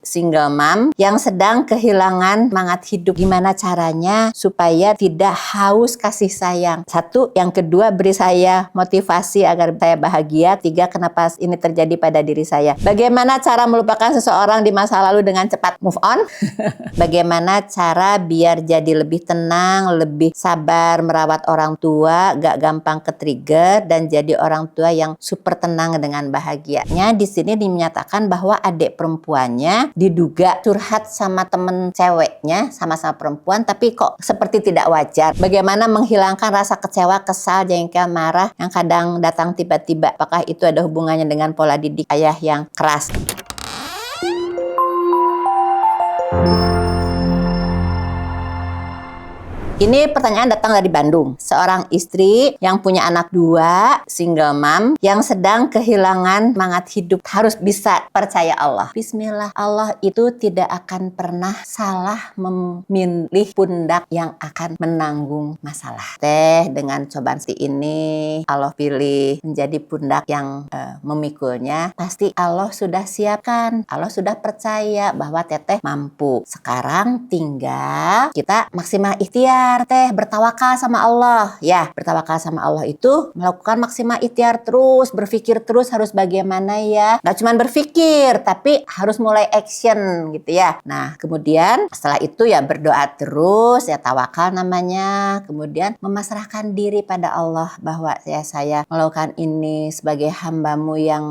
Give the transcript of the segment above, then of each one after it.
single mom yang sedang kehilangan semangat hidup. Gimana caranya supaya tidak haus kasih sayang? Satu, yang kedua, beri saya motivasi agar saya bahagia. Tiga, kenapa ini terjadi pada diri saya? Bagaimana cara melupakan seseorang di masa lalu dengan cepat move on? Bagaimana cara biar jadi lebih tenang, lebih sabar merawat orang tua, gak gampang ke-trigger, dan jadi orang tua yang super tenang dengan bahagianya. Di sini dinyatakan bahwa adik perempuannya diduga curhat sama temen ceweknya, sama-sama perempuan, tapi kok seperti tidak wajar. Bagaimana menghilangkan rasa kecewa, kesal, jengkel, marah yang kadang datang tiba-tiba? Apakah itu ada hubungannya dengan pola didik ayah yang keras? Ini pertanyaan datang dari Bandung. Seorang istri yang punya anak 2, single mom, yang sedang kehilangan semangat hidup. Harus bisa percaya Allah. Bismillah, Allah itu tidak akan pernah salah memilih pundak yang akan menanggung masalah. Dengan cobaan seperti ini, Allah pilih menjadi pundak yang memikulnya. Pasti Allah sudah siapkan. Allah sudah percaya bahwa Teteh mampu. Sekarang tinggal kita maksimal ikhtiar. Bertawakal sama Allah. Ya, bertawakal sama Allah itu melakukan maksimal ikhtiar terus, berpikir terus harus bagaimana ya. Gak cuma berpikir, tapi harus mulai action gitu ya. Nah, kemudian setelah itu ya berdoa terus, ya tawakal namanya. Kemudian memasrahkan diri pada Allah bahwa ya saya melakukan ini sebagai hambamu yang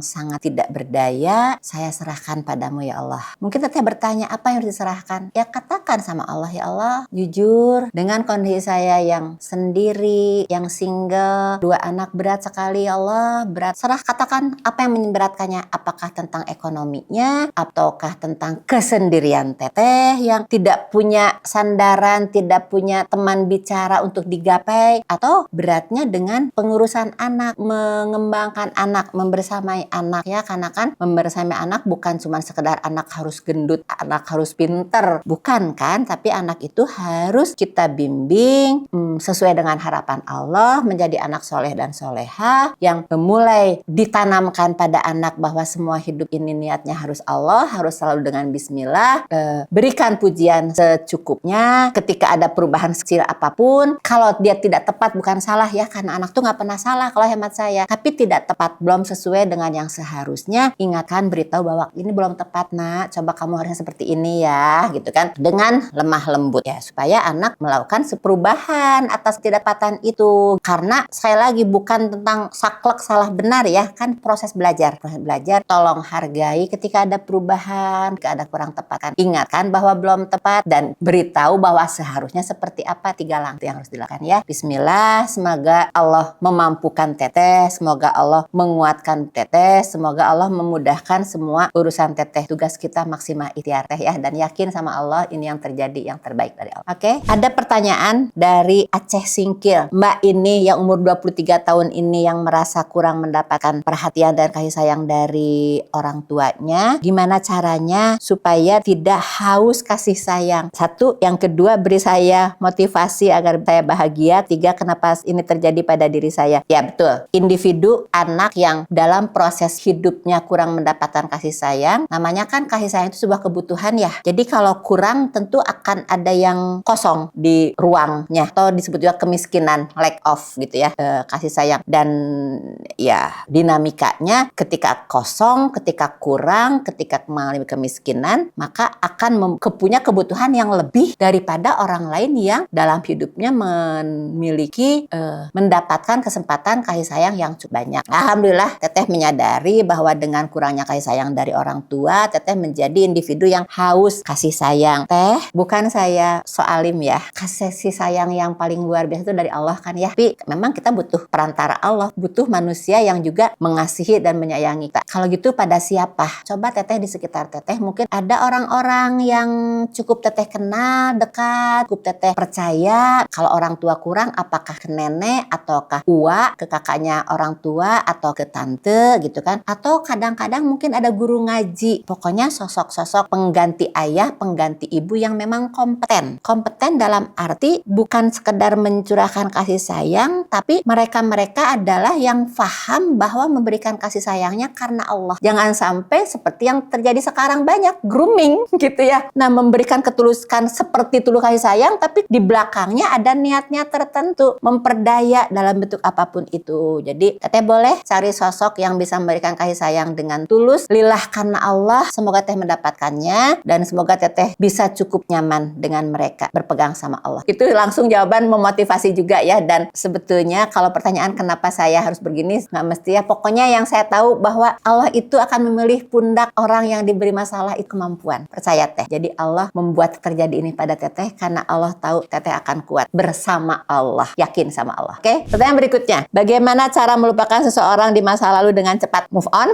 sangat tidak berdaya. Saya serahkan padamu ya Allah. Mungkin Teteh bertanya, apa yang harus diserahkan? Ya katakan sama Allah, ya Allah, jujur dengan kondisi saya yang sendiri, yang single, 2 anak berat sekali ya Allah, berat. Katakan apa yang memberatkannya, apakah tentang ekonominya, ataukah tentang kesendirian Teteh yang tidak punya sandaran, tidak punya teman bicara untuk digapai, atau beratnya dengan pengurusan anak, mengembangkan anak, membersamai anak ya, karena kan membersamai anak bukan cuma sekedar anak harus gendut, anak harus pinter, bukan kan, tapi anak itu harus kita bimbing sesuai dengan harapan Allah menjadi anak soleh dan soleha yang mulai ditanamkan pada anak bahwa semua hidup ini niatnya harus Allah, harus selalu dengan bismillah, berikan pujian secukupnya ketika ada perubahan kecil apapun. Kalau dia tidak tepat bukan salah ya, karena anak tuh nggak pernah salah kalau hemat saya, tapi tidak tepat, belum sesuai dengan yang seharusnya, ingatkan, beritahu bahwa ini belum tepat nak, coba kamu harusnya seperti ini ya, gitu kan, dengan lemah lembut ya, supaya anak melakukan perubahan atas ketidakpatan itu. Karena sekali lagi bukan tentang saklek salah benar ya, kan proses belajar. Tolong hargai ketika ada perubahan, ketika ada kurang tepat kan. Ingatkan bahwa belum tepat dan beritahu bahwa seharusnya seperti apa. 3 langkah yang harus dilakukan ya. Bismillah, semoga Allah memampukan Teteh, semoga Allah menguatkan Teteh, semoga Allah memudahkan semua urusan Teteh. Tugas kita maksimal ikhtiar Teh ya, dan yakin sama Allah ini yang terjadi yang terbaik dari Allah. Oke? Ada pertanyaan dari Aceh Singkil. Mbak ini yang umur 23 tahun ini yang merasa kurang mendapatkan perhatian dan kasih sayang dari orang tuanya. Gimana caranya supaya tidak haus kasih sayang? Satu, yang kedua, beri saya motivasi agar saya bahagia. Tiga, kenapa ini terjadi pada diri saya? Ya betul. Individu anak yang dalam proses hidupnya kurang mendapatkan kasih sayang, namanya kan kasih sayang itu sebuah kebutuhan ya. Jadi kalau kurang tentu akan ada yang kosong di ruangnya, atau disebut juga kemiskinan, lack of gitu ya, kasih sayang. Dan ya dinamikanya ketika kosong, ketika kurang, ketika mengalami kemiskinan, maka akan punya kebutuhan yang lebih daripada orang lain yang dalam hidupnya memiliki mendapatkan kesempatan kasih sayang yang cukup banyak. Alhamdulillah Teteh menyadari bahwa dengan kurangnya kasih sayang dari orang tua, Teteh menjadi individu yang haus kasih sayang. Teh, bukan saya soalim ya, kasih sayang yang paling luar biasa itu dari Allah kan ya. Tapi memang kita butuh perantara Allah, butuh manusia yang juga mengasihi dan menyayangi kita. Kalau gitu pada siapa? Coba Teteh di sekitar Teteh mungkin ada orang-orang yang cukup Teteh kenal, dekat, cukup Teteh percaya. Kalau orang tua kurang, apakah ke nenek ataukah uak, ke kakaknya orang tua atau ke tante gitu kan? Atau kadang-kadang mungkin ada guru ngaji. Pokoknya sosok-sosok pengganti ayah, pengganti ibu yang memang kompeten dalam dalam arti bukan sekedar mencurahkan kasih sayang, tapi mereka adalah yang paham bahwa memberikan kasih sayangnya karena Allah. Jangan sampai seperti yang terjadi sekarang, banyak grooming gitu ya. Nah, memberikan ketulusan seperti tulus kasih sayang, tapi di belakangnya ada niatnya tertentu, memperdaya dalam bentuk apapun itu. Jadi teteh boleh cari sosok yang bisa memberikan kasih sayang dengan tulus, lillah karena Allah. Semoga teteh mendapatkannya, dan semoga teteh bisa cukup nyaman dengan mereka, berpegang sama Allah. Itu langsung jawaban memotivasi juga ya. Dan sebetulnya kalau pertanyaan kenapa saya harus begini, nggak mesti ya. Pokoknya yang saya tahu bahwa Allah itu akan memilih pundak orang yang diberi masalah itu kemampuan. Percaya teh. Jadi Allah membuat terjadi ini pada teteh karena Allah tahu teteh akan kuat bersama Allah. Yakin sama Allah. Oke? Pertanyaan berikutnya. Bagaimana cara melupakan seseorang di masa lalu dengan cepat? Move on?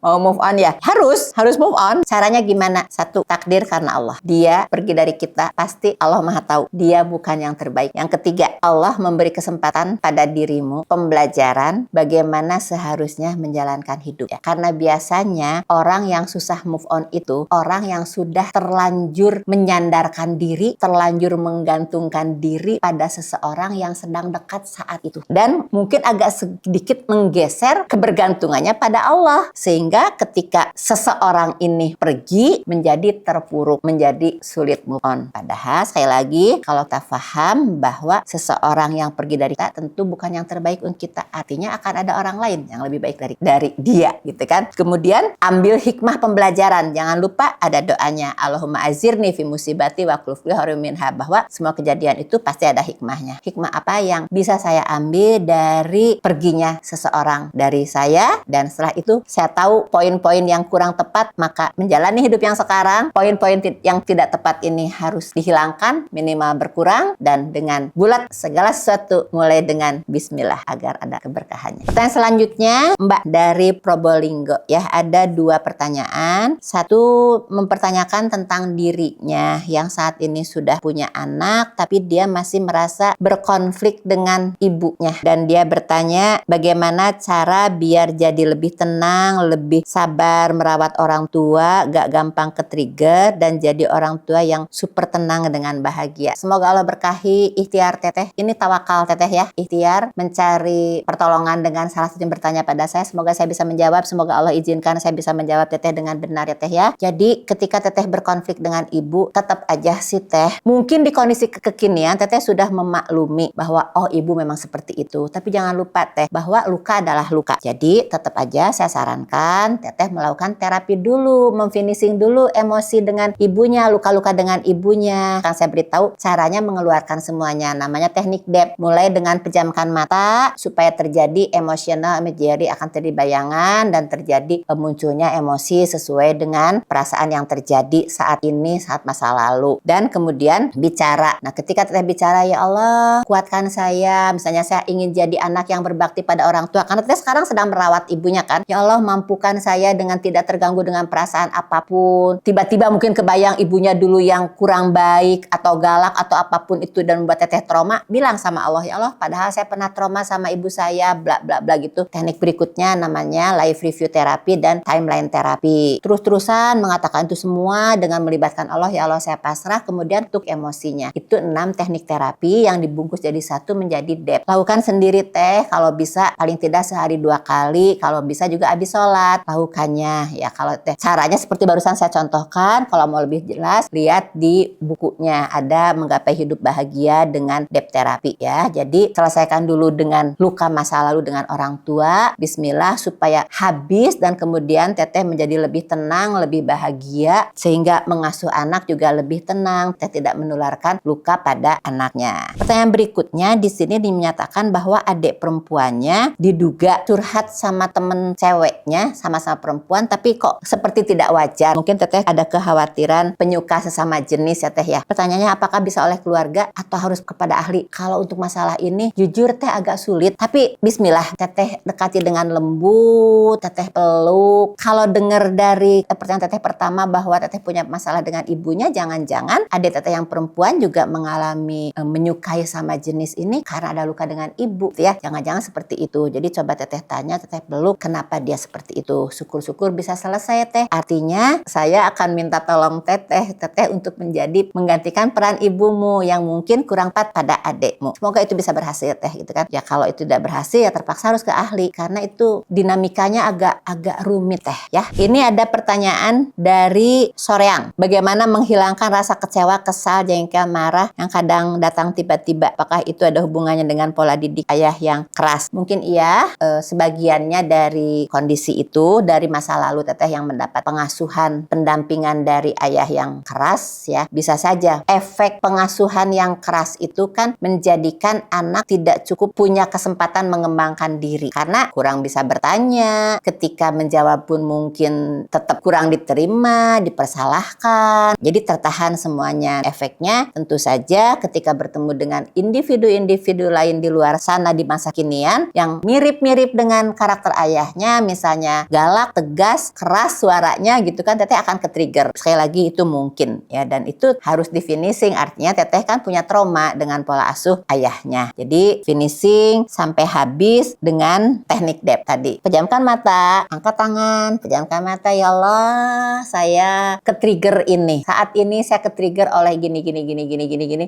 Mau move on ya? Harus move on. Caranya gimana? Satu, takdir karena Allah. Dia pergi dari kita, pasti Allah Maha tahu. Dia bukan yang terbaik. Yang ketiga, Allah memberi kesempatan pada dirimu, pembelajaran bagaimana seharusnya menjalankan hidup. Ya. Karena biasanya orang yang susah move on itu orang yang sudah terlanjur menyandarkan diri, terlanjur menggantungkan diri pada seseorang yang sedang dekat saat itu. Dan mungkin agak sedikit menggeser kebergantungannya pada Allah. Sehingga ketika seseorang ini pergi, menjadi terpuruk, menjadi sulit move on. Padahal sekali lagi, kalau kita paham bahwa seseorang yang pergi dari kita tentu bukan yang terbaik untuk kita. Artinya akan ada orang lain yang lebih baik dari dia, gitu kan. Kemudian ambil hikmah pembelajaran. Jangan lupa ada doanya. Allahumma azirni fi musibati wa qulufli minha, bahwa semua kejadian itu pasti ada hikmahnya. Hikmah apa yang bisa saya ambil dari perginya seseorang dari saya, dan setelah itu saya tahu poin-poin yang kurang tepat, maka menjalani hidup yang sekarang, poin-poin yang tidak tepat ini harus dihilangkan, minimal berkurang, dan dengan bulat segala sesuatu mulai dengan bismillah agar ada keberkahannya. Pertanyaan selanjutnya Mbak dari Probolinggo ya, ada 2 pertanyaan. Satu, mempertanyakan tentang dirinya yang saat ini sudah punya anak tapi dia masih merasa berkonflik dengan ibunya, dan dia bertanya bagaimana cara biar jadi lebih tenang, lebih sabar merawat orang tua, gak gampang ke-trigger, dan jadi orang tua yang super tenang dengan bahagia. Semoga Allah berkahi ikhtiar teteh. Ini tawakal teteh ya, ikhtiar mencari pertolongan dengan salah satu yang bertanya pada saya. Semoga saya bisa menjawab, semoga Allah izinkan saya bisa menjawab teteh dengan benar ya teh ya. Jadi ketika teteh berkonflik dengan ibu, tetap aja sih teh, mungkin di kondisi kekinian teteh sudah memaklumi bahwa oh ibu memang seperti itu, tapi jangan lupa teh bahwa luka adalah luka. Jadi tetap aja saya sarankan teteh melakukan terapi dulu, memfinishing dulu emosi dengan ibunya, luka-luka dengan ibunya. Kan saya beritahu caranya mengeluarkan semuanya, namanya teknik DEP. Mulai dengan pejamkan mata supaya terjadi emosional imagery, akan terjadi bayangan dan terjadi munculnya emosi sesuai dengan perasaan yang terjadi saat ini, saat masa lalu. Dan kemudian bicara. Nah, ketika teteh bicara, ya Allah kuatkan saya, misalnya saya ingin jadi anak yang berbakti pada orang tua, karena teteh sekarang sedang merawat ibunya kan. Ya Allah mampukan saya dengan tidak terganggu dengan perasaan apapun. Tiba-tiba mungkin kebayang ibunya dulu yang kurang baik atau galak atau apapun itu dan membuat teteh trauma, bilang sama Allah, ya Allah padahal saya pernah trauma sama ibu saya, bla bla bla gitu. Teknik berikutnya namanya life review terapi dan timeline terapi. Terus-terusan mengatakan itu semua dengan melibatkan Allah, ya Allah saya pasrah, kemudian tuk emosinya. Itu 6 teknik terapi yang dibungkus jadi satu menjadi DEP. Lakukan sendiri teh, kalau bisa paling tidak sehari 2 kali, kalau bisa juga habis sholat lakukannya ya. Kalau teh caranya seperti barusan saya contohkan, kalau mau lebih jelas lihat di bukunya, ada Menggapai Hidup Bahagia dengan DEP terapi ya. Jadi selesaikan dulu dengan luka masa lalu dengan orang tua, bismillah, supaya habis, dan kemudian teteh menjadi lebih tenang, lebih bahagia, sehingga mengasuh anak juga lebih tenang, teteh tidak menularkan luka pada anaknya. Pertanyaan berikutnya di sini dinyatakan bahwa adik perempuannya diduga curhat sama temen ceweknya, sama-sama perempuan, tapi kok seperti tidak wajar. Mungkin teteh ada kekhawatiran penyuka sesama jenis ya teh ya. Pertanyaannya, apakah bisa oleh keluarga atau harus kepada ahli? Kalau untuk masalah ini jujur teh agak sulit, tapi bismillah, teteh dekati dengan lembut, teteh peluk. Kalau dengar dari pertanyaan teteh pertama bahwa teteh punya masalah dengan ibunya, jangan-jangan adik teteh yang perempuan juga mengalami menyukai sama jenis ini karena ada luka dengan ibu ya. Jangan-jangan seperti itu. Jadi coba teteh tanya, teteh peluk, kenapa dia seperti itu. Syukur-syukur bisa selesai teh. Artinya saya akan minta tolong teteh untuk menggantikan peran ibumu yang mungkin kurang tepat pada adikmu. Semoga itu bisa berhasil teh gitu kan. Ya kalau itu tidak berhasil ya terpaksa harus ke ahli karena itu dinamikanya agak rumit teh ya. Ini ada pertanyaan dari Soreang. Bagaimana menghilangkan rasa kecewa, kesal, jengkel, marah yang kadang datang tiba-tiba? Apakah itu ada hubungannya dengan pola didik ayah yang keras? Mungkin iya, sebagiannya dari kondisi itu, dari masa lalu teteh yang mendapat pengasuhan, pendampingan dari ayah yang keras ya. Bisa saja efek pengasuhan yang keras itu kan menjadikan anak tidak cukup punya kesempatan mengembangkan diri karena kurang bisa bertanya, ketika menjawab pun mungkin tetap kurang diterima, dipersalahkan, jadi tertahan semuanya. Efeknya tentu saja ketika bertemu dengan individu-individu lain di luar sana di masa kinian yang mirip-mirip dengan karakter ayahnya, misalnya galak, tegas, keras suaranya gitu kan, teteh akan ke-trigger. Sekali lagi itu mungkin ya, dan itu harus di finishing, artinya teteh kan punya trauma dengan pola asuh ayahnya. Jadi finishing sampai habis dengan teknik DEP tadi. Pejamkan mata, angkat tangan, pejamkan mata. Ya Allah, saya ke-trigger ini. Saat ini saya ke-trigger oleh gini.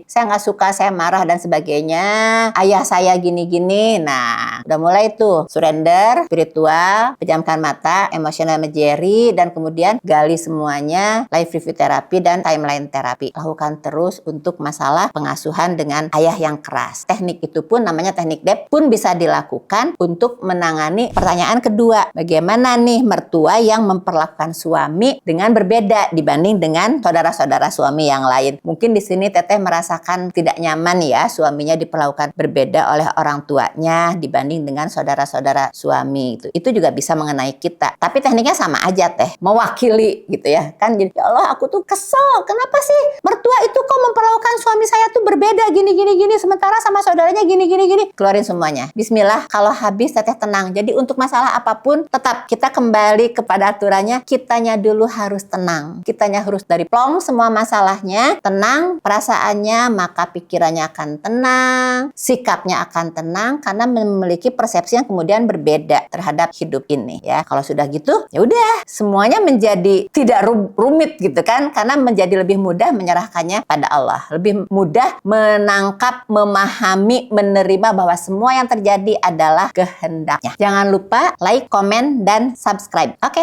Saya nggak suka, saya marah dan sebagainya. Ayah saya gini. Nah, udah mulai tuh surrender, spiritual, pejamkan mata, emotional imagery, dan kemudian gali semuanya, live review terapi dan timeline terapi. Lakukan terus untuk masalah pengasuhan dengan ayah yang keras. Teknik itu pun namanya teknik DEP pun bisa dilakukan untuk menangani pertanyaan kedua. Bagaimana nih mertua yang memperlakukan suami dengan berbeda dibanding dengan saudara-saudara suami yang lain. Mungkin di sini teteh merasakan tidak nyaman ya, suaminya diperlakukan berbeda oleh orang tuanya dibanding dengan saudara-saudara suami. Itu juga bisa mengenai kita. Tapi tekniknya sama aja teh, mewakili gitu ya. Kan jadi, ya Allah aku tuh kesel, kenapa sih mertua itu kok memperlakukan suami saya tuh berbeda gini, sementara sama saudaranya gini. Keluarin semuanya. Bismillah, kalau habis teteh tenang. Jadi untuk masalah apapun tetap kita kembali kepada aturannya, kitanya dulu harus tenang. Kitanya harus dari plong semua masalahnya, tenang perasaannya, maka pikirannya akan tenang, sikapnya akan tenang karena memiliki persepsi yang kemudian berbeda terhadap hidup ini ya. Kalau sudah gitu, ya udah semuanya menjadi tidak rumit gitu kan, karena menjadi lebih mudah menyerahkannya pada Allah, lebih mudah menangkap, memahami, menerima bahwa semua yang terjadi adalah kehendaknya. Jangan lupa like, komen, dan subscribe. Oke.